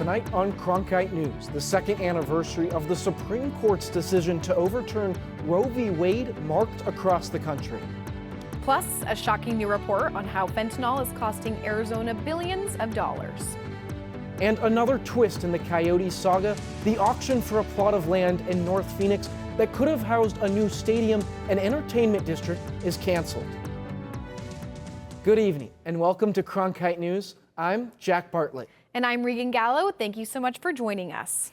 Tonight on Cronkite News, the second anniversary of the Supreme Court's decision to overturn Roe v. Wade marked across the country. Plus, a shocking new report on how fentanyl is costing Arizona billions of dollars. And another twist in the Coyotes saga, the auction for a plot of land in North Phoenix that could have housed a new stadium and entertainment district is canceled. Good evening and welcome to Cronkite News. I'm Jack Bartlett. And I'm Regan Gallo. Thank you so much for joining us.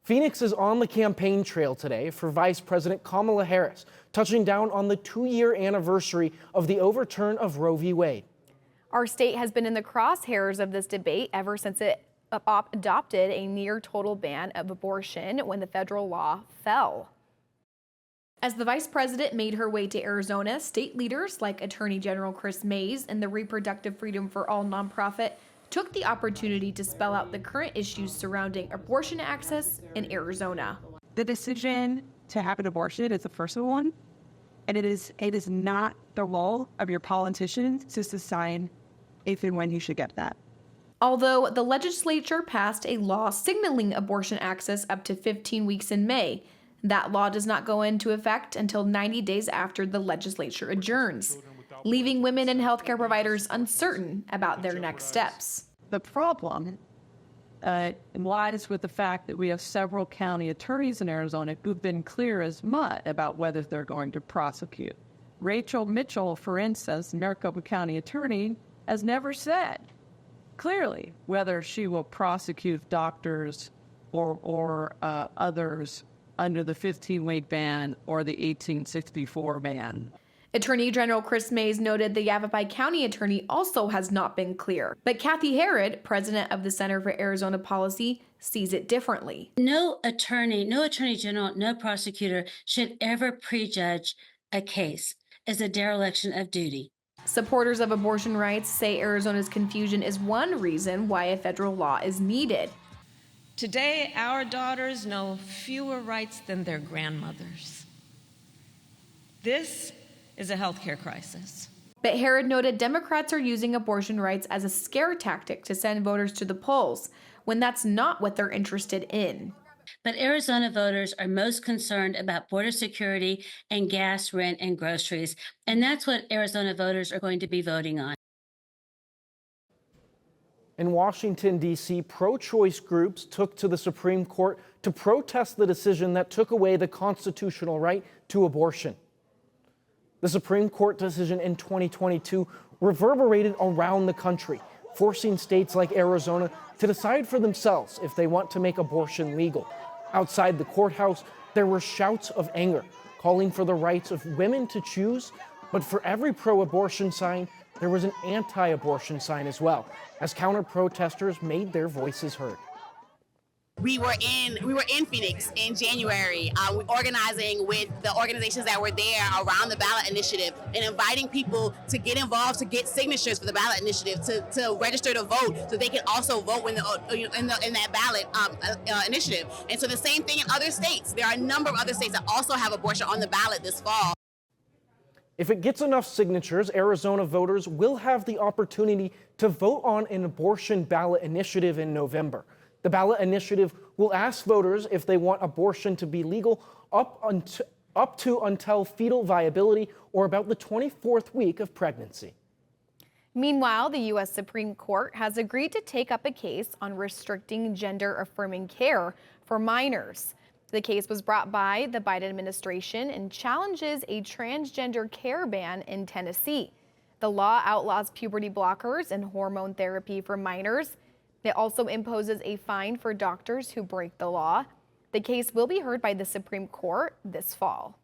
Phoenix is on the campaign trail today for Vice President Kamala Harris, touching down on the 2-year anniversary of the overturn of Roe v. Wade. Our state has been in the crosshairs of this debate ever since it adopted a near total ban of abortion when the federal law fell. As the vice president made her way to Arizona, state leaders like Attorney General Chris Mays and the Reproductive Freedom for All nonprofit took the opportunity to spell out the current issues surrounding abortion access in Arizona. The decision to have an abortion is a personal one, and it is not the role of your politicians to decide if and when you should get that. Although the legislature passed a law signaling abortion access up to 15 weeks in May, that law does not go into effect until 90 days after the legislature adjourns, leaving women and healthcare providers uncertain about their next steps. The problem lies with the fact that we have several county attorneys in Arizona who've been clear as mud about whether they're going to prosecute. Rachel Mitchell, for instance, Maricopa County attorney, has never said clearly whether she will prosecute doctors or others under the 15-week ban or the 1864 ban. Attorney General Chris Mays noted the Yavapai County attorney also has not been clear, but Kathy Herod, president of the Center for Arizona Policy, sees it differently. No attorney general, no prosecutor should ever prejudge a case as a dereliction of duty. Supporters of abortion rights say Arizona's confusion is one reason why a federal law is needed. Today, our daughters know fewer rights than their grandmothers. This is a healthcare crisis. But Herod noted Democrats are using abortion rights as a scare tactic to send voters to the polls, when that's not what they're interested in. But Arizona voters are most concerned about border security and gas, rent, and groceries. And that's what Arizona voters are going to be voting on. In Washington, D.C., pro-choice groups took to the Supreme Court to protest the decision that took away the constitutional right to abortion. The Supreme Court decision in 2022 reverberated around the country, forcing states like Arizona to decide for themselves if they want to make abortion legal. Outside the courthouse, there were shouts of anger, calling for the rights of women to choose, but for every pro-abortion sign, there was an anti-abortion sign as well, as counter-protesters made their voices heard. We were in Phoenix in January, organizing with the organizations that were there around the ballot initiative and inviting people to get involved, to get signatures for the ballot initiative, to register to vote, so they can also vote in that ballot initiative. And so the same thing in other states. There are a number of other states that also have abortion on the ballot this fall. If it gets enough signatures, Arizona voters will have the opportunity to vote on an abortion ballot initiative in November. The ballot initiative will ask voters if they want abortion to be legal up to until fetal viability or about the 24th week of pregnancy. Meanwhile, the U.S. Supreme Court has agreed to take up a case on restricting gender-affirming care for minors. The case was brought by the Biden administration and challenges a transgender care ban in Tennessee. The law outlaws puberty blockers and hormone therapy for minors. It also imposes a fine for doctors who break the law. The case will be heard by the Supreme Court this fall.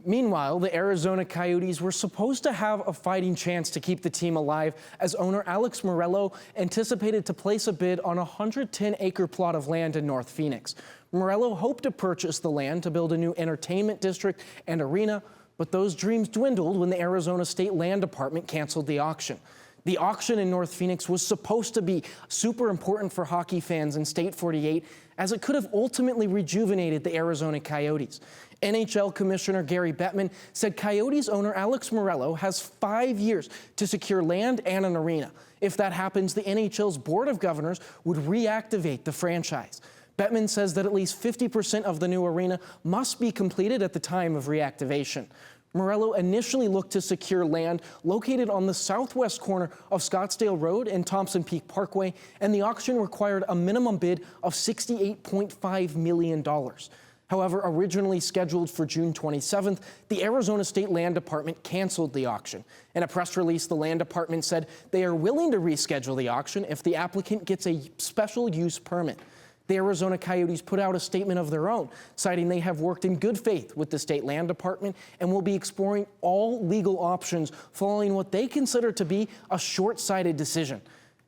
Meanwhile, the Arizona Coyotes were supposed to have a fighting chance to keep the team alive as owner Alex Morello anticipated to place a bid on a 110-acre plot of land in North Phoenix. Morello hoped to purchase the land to build a new entertainment district and arena, but those dreams dwindled when the Arizona State Land Department canceled the auction. The auction in North Phoenix was supposed to be super important for hockey fans in State 48, as it could have ultimately rejuvenated the Arizona Coyotes. NHL Commissioner Gary Bettman said Coyotes owner Alex Morello has 5 years to secure land and an arena. If that happens, the NHL's Board of Governors would reactivate the franchise. Bettman says that at least 50% of the new arena must be completed at the time of reactivation. Morello initially looked to secure land located on the southwest corner of Scottsdale Road and Thompson Peak Parkway, and the auction required a minimum bid of $68.5 million. However, originally scheduled for June 27th, the Arizona State Land Department canceled the auction. In a press release, the Land Department said they are willing to reschedule the auction if the applicant gets a special use permit. The Arizona Coyotes put out a statement of their own, citing they have worked in good faith with the State Land Department and will be exploring all legal options following what they consider to be a short-sighted decision.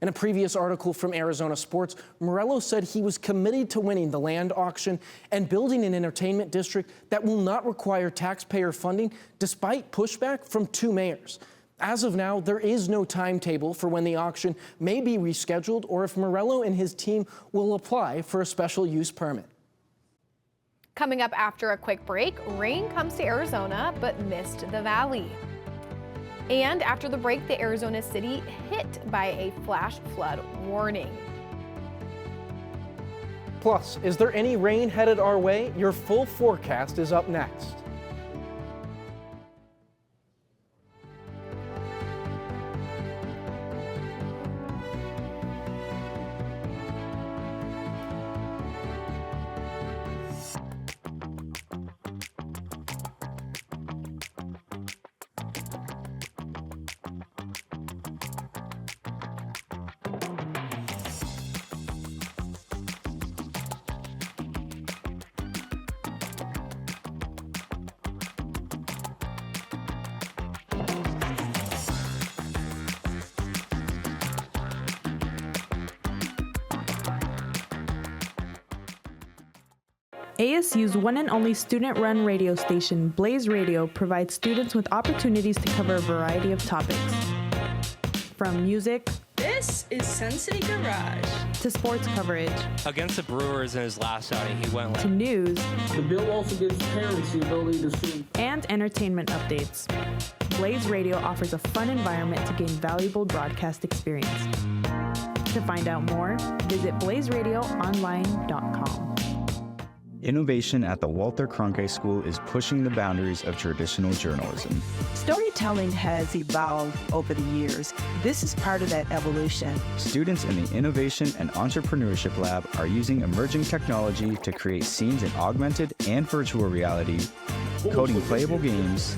In a previous article from Arizona Sports, Morello said he was committed to winning the land auction and building an entertainment district that will not require taxpayer funding, despite pushback from 2 mayors. As of now, there is no timetable for when the auction may be rescheduled or if Morello and his team will apply for a special use permit. Coming up after a quick break, rain comes to Arizona but missed the valley. And after the break, the Arizona city hit by a flash flood warning. Plus, is there any rain headed our way? Your full forecast is up next. ASU's one and only student-run radio station, Blaze Radio, provides students with opportunities to cover a variety of topics. From music, this is Sun City Garage, to sports coverage, against the Brewers in his last outing, he went to news. The bill also gives parents the ability to sue. And entertainment updates. Blaze Radio offers a fun environment to gain valuable broadcast experience. To find out more, visit blazeradioonline.com. Innovation at the Walter Cronkite School is pushing the boundaries of traditional journalism. Storytelling has evolved over the years. This is part of that evolution. Students in the Innovation and Entrepreneurship Lab are using emerging technology to create scenes in augmented and virtual reality, coding playable games,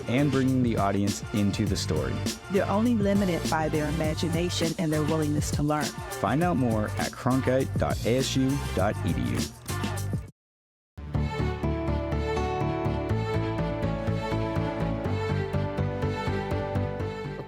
and bringing the audience into the story. They're only limited by their imagination and their willingness to learn. Find out more at cronkite.asu.edu.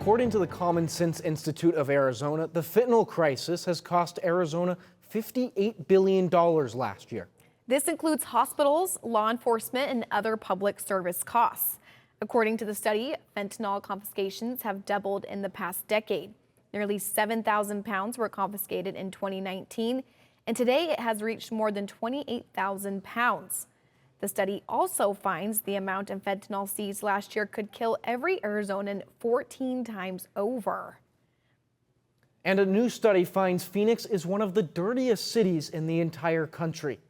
According to the Common Sense Institute of Arizona, the fentanyl crisis has cost Arizona $58 billion last year. This includes hospitals, law enforcement, and other public service costs. According to the study, fentanyl confiscations have doubled in the past decade. Nearly 7,000 pounds were confiscated in 2019, and today it has reached more than 28,000 pounds. The study also finds the amount of fentanyl seized last year could kill every Arizonan 14 times over. And a new study finds Phoenix is one of the dirtiest cities in the entire country.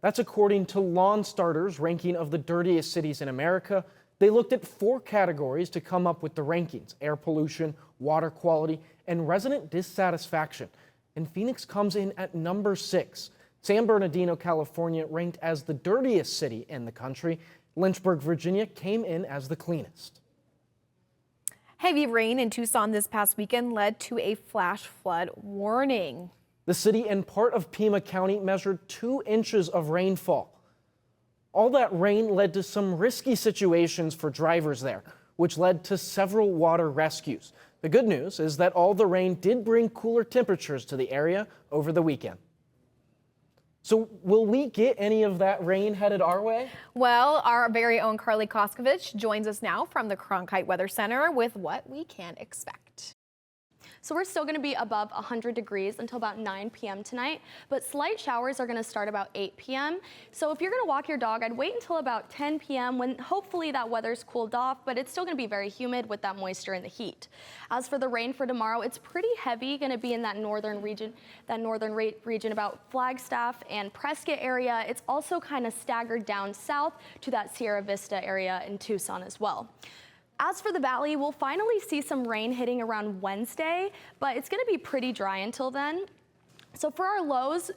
That's according to Lawn Starter's ranking of the dirtiest cities in America. They looked at 4 categories to come up with the rankings: air pollution, water quality, and resident dissatisfaction. And Phoenix comes in at number 6. San Bernardino, California, ranked as the dirtiest city in the country. Lynchburg, Virginia, came in as the cleanest. Heavy rain in Tucson this past weekend led to a flash flood warning. The city and part of Pima County measured 2 inches of rainfall. All that rain led to some risky situations for drivers there, which led to several water rescues. The good news is that all the rain did bring cooler temperatures to the area over the weekend. So will we get any of that rain headed our way? Well, our very own Carly Koskovich joins us now from the Cronkite Weather Center with what we can expect. So we're still going to be above 100 degrees until about 9 p.m. tonight, but slight showers are going to start about 8 p.m. So if you're going to walk your dog, I'd wait until about 10 p.m. when hopefully that weather's cooled off, but it's still going to be very humid with that moisture and the heat. As for the rain for tomorrow, it's pretty heavy, going to be in that northern region about Flagstaff and Prescott area. It's also kind of staggered down south to that Sierra Vista area in Tucson as well. As for the valley, we'll finally see some rain hitting around Wednesday, but it's going to be pretty dry until then. So for our lows,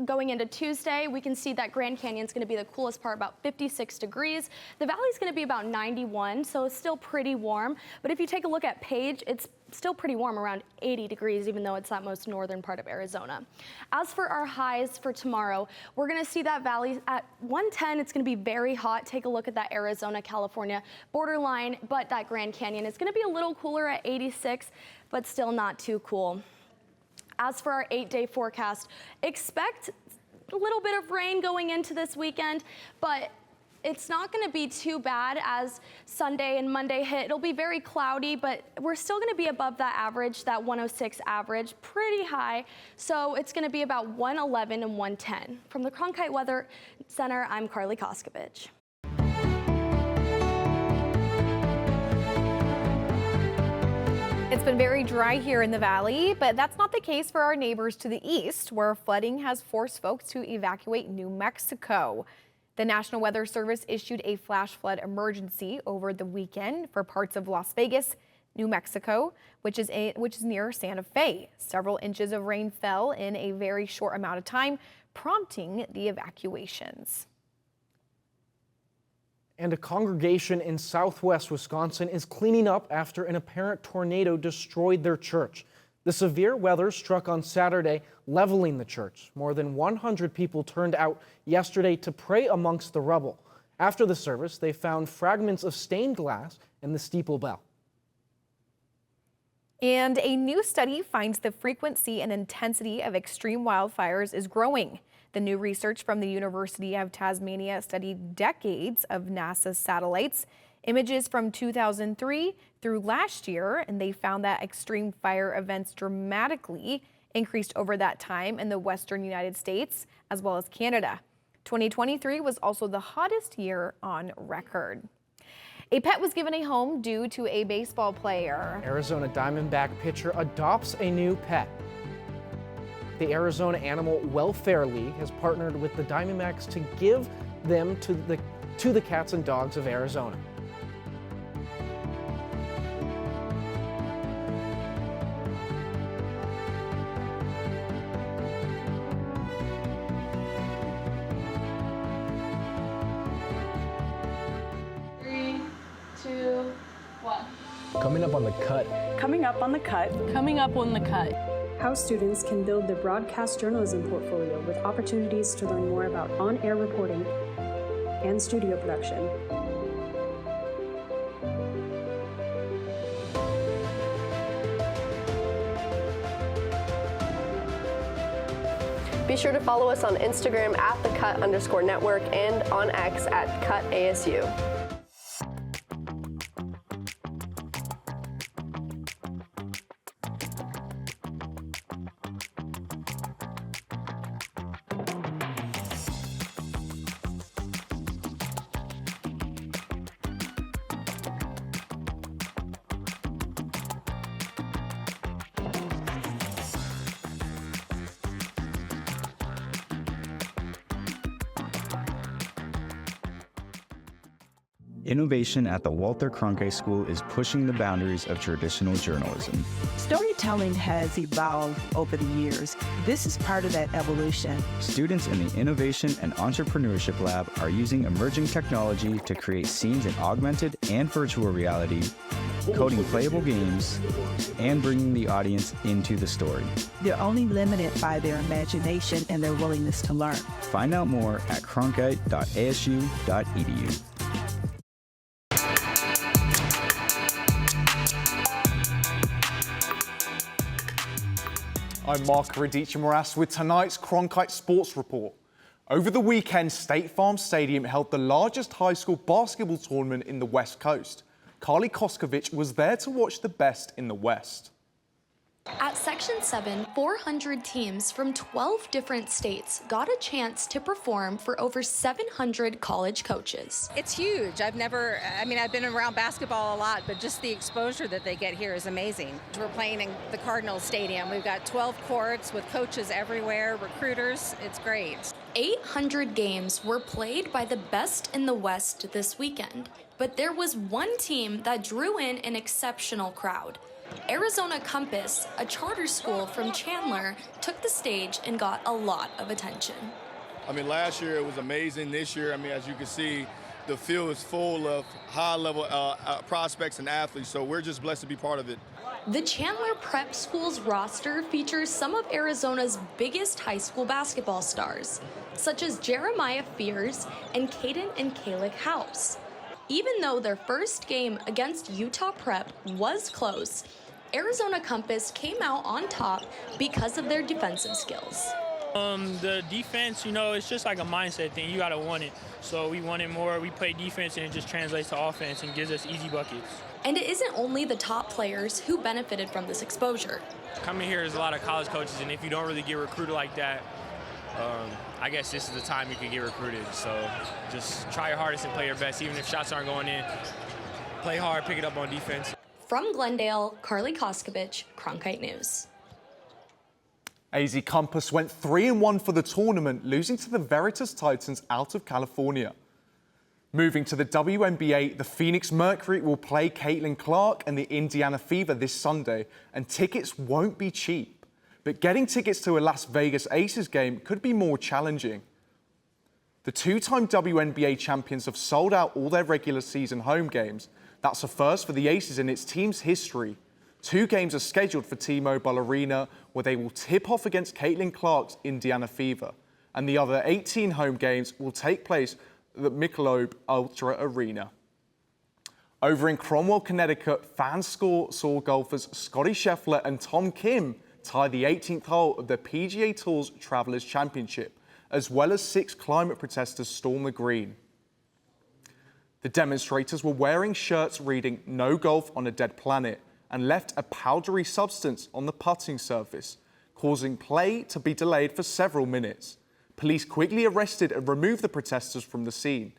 going into Tuesday, we can see that Grand Canyon is going to be the coolest part, about 56 degrees. The valley is going to be about 91, so it's still pretty warm. But if you take a look at Page, it's still pretty warm, around 80 degrees, even though it's that most northern part of Arizona. As for our highs for tomorrow, we're going to see that valley at 110. It's going to be very hot. Take a look at that Arizona, California borderline, but that Grand Canyon is going to be a little cooler at 86, but still not too cool. As for our 8-day forecast, expect a little bit of rain going into this weekend, but it's not going to be too bad as Sunday and Monday hit. It'll be very cloudy, but we're still going to be above that average, that 106 average, pretty high. So it's going to be about 111 and 110. From the Cronkite Weather Center, I'm Carly Koskovich. It's been very dry here in the valley, but that's not the case for our neighbors to the east, where flooding has forced folks to evacuate New Mexico. The National Weather Service issued a flash flood emergency over the weekend for parts of Las Vegas, New Mexico, which is near Santa Fe. Several inches of rain fell in a very short amount of time, prompting the evacuations. And a congregation in southwest Wisconsin is cleaning up after an apparent tornado destroyed their church. The severe weather struck on Saturday, leveling the church. More than 100 people turned out yesterday to pray amongst the rubble. After the service, they found fragments of stained glass and the steeple bell. And a new study finds the frequency and intensity of extreme wildfires is growing. The new research from the University of Tasmania studied decades of NASA's satellites, images from 2003 through last year, and they found that extreme fire events dramatically increased over that time in the western United States as well as Canada. 2023 was also the hottest year on record. A pet was given a home due to a baseball player. Arizona Diamondback pitcher adopts a new pet. The Arizona Animal Welfare League has partnered with the Diamondbacks to give them to the cats and dogs of Arizona. Three, two, one. Coming up on the cut. Coming up on the cut. Coming up on the cut. How students can build their broadcast journalism portfolio with opportunities to learn more about on-air reporting and studio production. Be sure to follow us on Instagram at @thecut_network and on X @CutASU. Innovation at the Walter Cronkite School is pushing the boundaries of traditional journalism. Storytelling has evolved over the years. This is part of that evolution. Students in the Innovation and Entrepreneurship Lab are using emerging technology to create scenes in augmented and virtual reality, coding playable games, and bringing the audience into the story. They're only limited by their imagination and their willingness to learn. Find out more at cronkite.asu.edu. I'm Mark Radici-Moras with tonight's Cronkite Sports Report. Over the weekend, State Farm Stadium held the largest high school basketball tournament in the West Coast. Carly Koskovich was there to watch the best in the West. At Section 7, 400 teams from 12 different states got a chance to perform for over 700 college coaches. It's huge. I've been around basketball a lot, but just the exposure that they get here is amazing. We're playing in the Cardinals Stadium. We've got 12 courts with coaches everywhere, recruiters. It's great. 800 games were played by the best in the West this weekend, but there was one team that drew in an exceptional crowd. Arizona Compass, a charter school from Chandler, took the stage and got a lot of attention. Last year it was amazing. This year, as you can see, the field is full of high-level prospects and athletes, so we're just blessed to be part of it. The Chandler Prep School's roster features some of Arizona's biggest high school basketball stars, such as Jeremiah Fears and Caden and Kalik House. Even though their first game against Utah Prep was close, Arizona Compass came out on top because of their defensive skills. The defense, it's just like a mindset thing. You got to want it. So we want it more. We play defense and it just translates to offense and gives us easy buckets. And it isn't only the top players who benefited from this exposure. Coming here is a lot of college coaches, and if you don't really get recruited like that, I guess this is the time you can get recruited. So just try your hardest and play your best, even if shots aren't going in. Play hard, pick it up on defense. From Glendale, Carly Koskovich, Cronkite News. AZ Compass went 3-1 for the tournament, losing to the Veritas Titans out of California. Moving to the WNBA, the Phoenix Mercury will play Caitlin Clark and the Indiana Fever this Sunday, and tickets won't be cheap. But getting tickets to a Las Vegas Aces game could be more challenging. The two-time WNBA champions have sold out all their regular season home games. That's a first for the Aces in its team's history. 2 games are scheduled for T-Mobile Arena, where they will tip off against Caitlin Clark's Indiana Fever. And the other 18 home games will take place at the Michelob Ultra Arena. Over in Cromwell, Connecticut, fans saw golfers Scotty Scheffler and Tom Kim tie the 18th hole of the PGA Tour's Travelers Championship, as well as 6 climate protesters storm the green. The demonstrators were wearing shirts reading "No Golf on a Dead Planet" and left a powdery substance on the putting surface, causing play to be delayed for several minutes. Police quickly arrested and removed the protesters from the scene.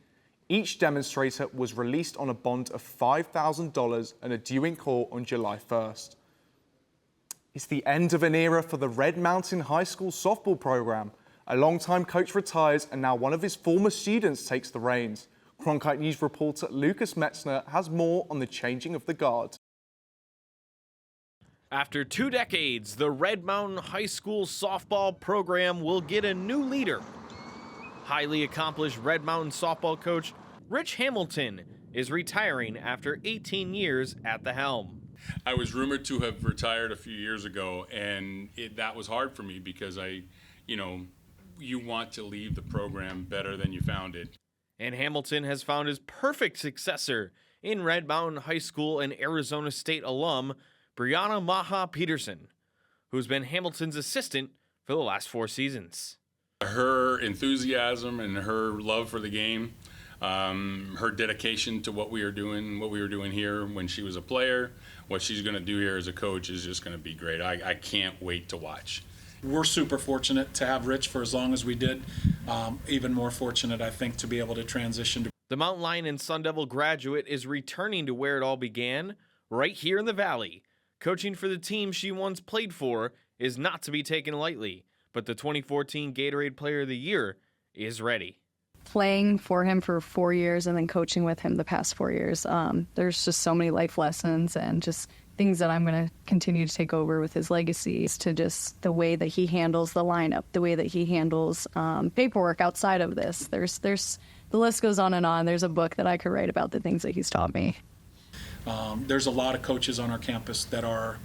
Each demonstrator was released on a bond of $5,000 and are due in court on July 1st. It's the end of an era for the Red Mountain High School softball program. A longtime coach retires and now one of his former students takes the reins. Cronkite News reporter Lucas Metzner has more on the changing of the guard. After 2 decades, the Red Mountain High School softball program will get a new leader. Highly accomplished Red Mountain softball coach Rich Hamilton is retiring after 18 years at the helm. I was rumored to have retired a few years ago, and that was hard for me because you want to leave the program better than you found it. And Hamilton has found his perfect successor in Red Mountain High School and Arizona State alum Brianna Maha Peterson, who's been Hamilton's assistant for the last 4 seasons. Her enthusiasm and her love for the game, her dedication to what we were doing here when she was a player, what she's going to do here as a coach is just going to be great. I can't wait to watch. We're super fortunate to have Rich for as long as we did. Even more fortunate, I think, to be able to transition to. The Mountain Lion and Sun Devil graduate is returning to where it all began, right here in the Valley. Coaching for the team she once played for is not to be taken lightly, but the 2014 Gatorade Player of the Year is ready. Playing for him for 4 years and then coaching with him the past 4 years, there's just so many life lessons and just things that I'm going to continue to take over with his legacy, to just the way that he handles the lineup, the way that he handles paperwork outside of this. There's the list goes on and on. There's a book that I could write about the things that he's taught me. There's a lot of coaches on our campus that are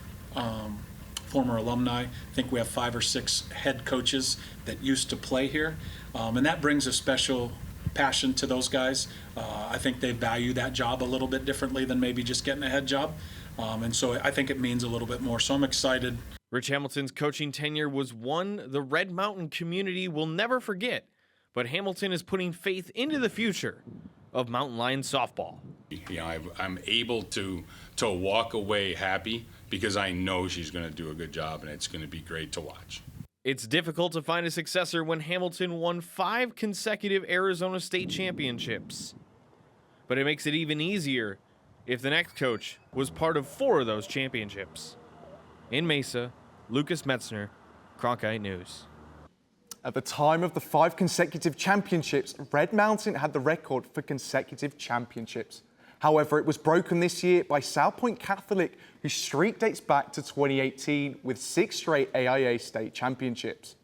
former alumni. I think we have 5 or 6 head coaches that used to play here, and that brings a special passion to those guys. I think they value that job a little bit differently than maybe just getting a head job. And so I think it means a little bit more. So I'm excited. Rich Hamilton's coaching tenure was one the Red Mountain community will never forget, but Hamilton is putting faith into the future of Mountain Lion softball. I'm able to walk away happy because I know she's going to do a good job and it's going to be great to watch. It's difficult to find a successor when Hamilton won 5 consecutive Arizona State championships. But it makes it even easier if the next coach was part of 4 of those championships. In Mesa, Lucas Metzner, Cronkite News. At the time of the 5 consecutive championships, Red Mountain had the record for consecutive championships. However, it was broken this year by South Point Catholic, whose streak dates back to 2018 with 6 straight AIA state championships.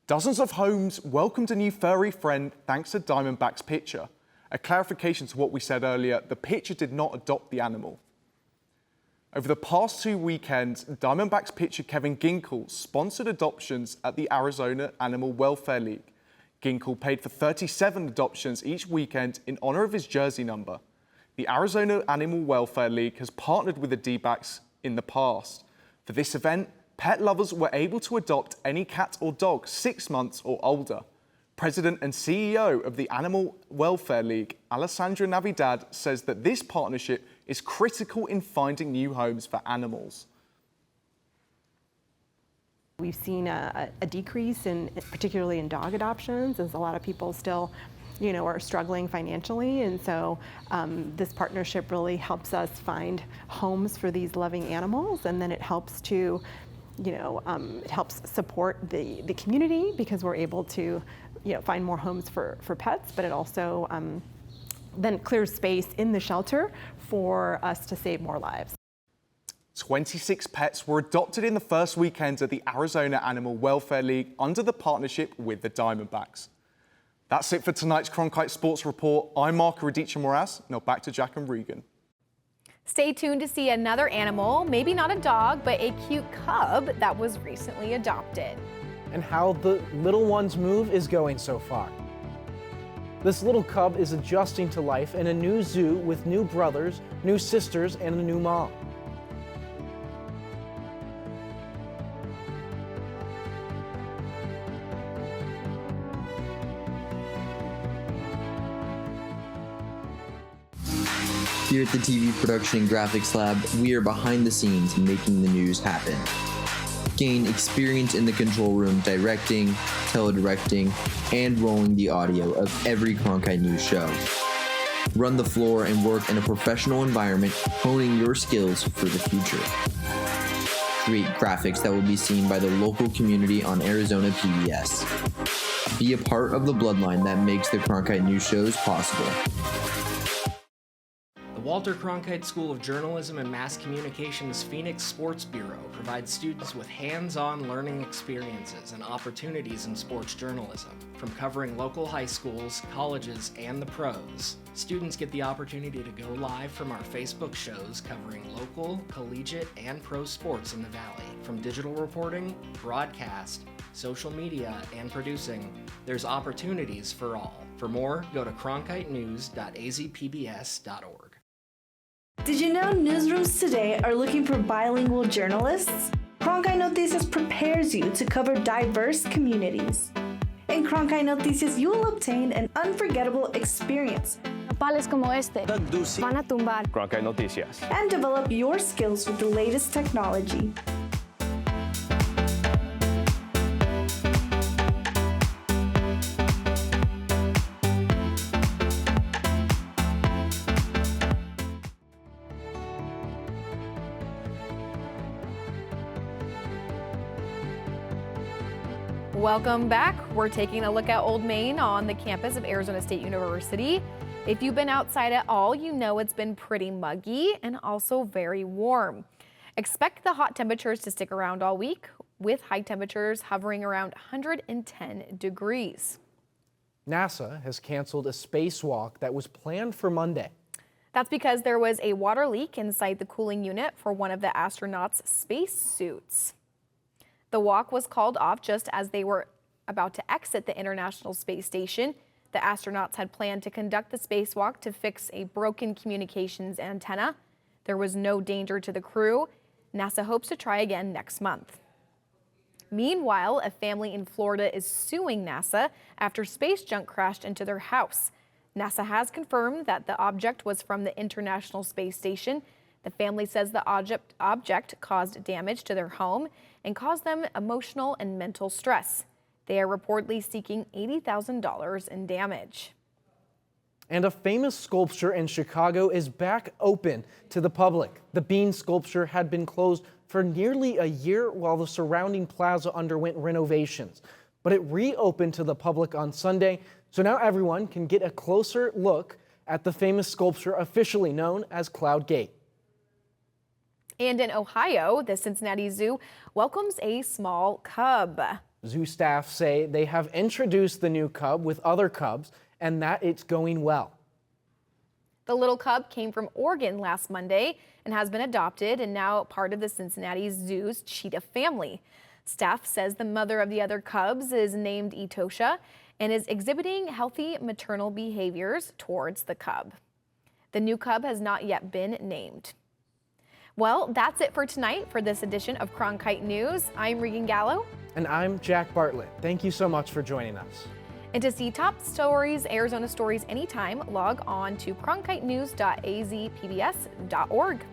Dozens of homes welcomed a new furry friend thanks to Diamondbacks pitcher. A clarification to what we said earlier, the pitcher did not adopt the animal. Over the past 2 weekends, Diamondbacks pitcher Kevin Ginkel sponsored adoptions at the Arizona Animal Welfare League. Ginkel paid for 37 adoptions each weekend in honor of his jersey number. The Arizona Animal Welfare League has partnered with the D-backs in the past. For this event, pet lovers were able to adopt any cat or dog 6 months or older. President and CEO of the Animal Welfare League, Alessandra Navidad, says that this partnership is critical in finding new homes for animals. We've seen a decrease particularly in dog adoptions, as a lot of people still, are struggling financially, and so this partnership really helps us find homes for these loving animals, and then it helps to, it helps support the community because we're able to, find more homes for pets, but it also then clears space in the shelter for us to save more lives. 26 pets were adopted in the first weekend of the Arizona Animal Welfare League under the partnership with the Diamondbacks. That's it for tonight's Cronkite Sports Report. I'm Marco Radice-Moraz. Now back to Jack and Regan. Stay tuned to see another animal, maybe not a dog, but a cute cub that was recently adopted. And how the little one's move is going so far. This little cub is adjusting to life in a new zoo with new brothers, new sisters, and a new mom. Here at the TV Production and Graphics Lab, we are behind the scenes making the news happen. Gain experience in the control room directing, teledirecting, and rolling the audio of every Cronkite News show. Run the floor and work in a professional environment, honing your skills for the future. Create graphics that will be seen by the local community on Arizona PBS. Be a part of the bloodline that makes the Cronkite News shows possible. The Walter Cronkite School of Journalism and Mass Communications Phoenix Sports Bureau provides students with hands-on learning experiences and opportunities in sports journalism. From covering local high schools, colleges, and the pros, students get the opportunity to go live from our Facebook shows covering local, collegiate, and pro sports in the Valley. From digital reporting, broadcast, social media, and producing, there's opportunities for all. For more, go to cronkitenews.azpbs.org. Did you know newsrooms today are looking for bilingual journalists? Cronkite Noticias prepares you to cover diverse communities. In Cronkite Noticias, you will obtain an unforgettable experience. Nopales como este van a tumbar. Cronkite Noticias. And develop your skills with the latest technology. Welcome back. We're taking a look at Old Main on the campus of Arizona State University. If you've been outside at all, you know it's been pretty muggy and also very warm. Expect the hot temperatures to stick around all week, with high temperatures hovering around 110 degrees. NASA has canceled a spacewalk that was planned for Monday. That's because there was a water leak inside the cooling unit for one of the astronauts' spacesuits. The walk was called off just as they were about to exit the International Space Station. The astronauts had planned to conduct the spacewalk to fix a broken communications antenna. There was no danger to the crew. NASA hopes to try again next month. Meanwhile, a family in Florida is suing NASA after space junk crashed into their house. NASA has confirmed that the object was from the International Space Station. The family says the object caused damage to their home and caused them emotional and mental stress. They are reportedly seeking $80,000 in damage. And a famous sculpture in Chicago is back open to the public. The Bean sculpture had been closed for nearly a year while the surrounding plaza underwent renovations. But it reopened to the public on Sunday, so now everyone can get a closer look at the famous sculpture officially known as Cloud Gate. And in Ohio, the Cincinnati Zoo welcomes a small cub. Zoo staff say they have introduced the new cub with other cubs and that it's going well. The little cub came from Oregon last Monday and has been adopted and now part of the Cincinnati Zoo's cheetah family. Staff says the mother of the other cubs is named Etosha and is exhibiting healthy maternal behaviors towards the cub. The new cub has not yet been named. Well, that's it for tonight for this edition of Cronkite News. I'm Regan Gallo. And I'm Jack Bartlett. Thank you so much for joining us. And to see top stories, Arizona stories anytime, log on to cronkitenews.azpbs.org.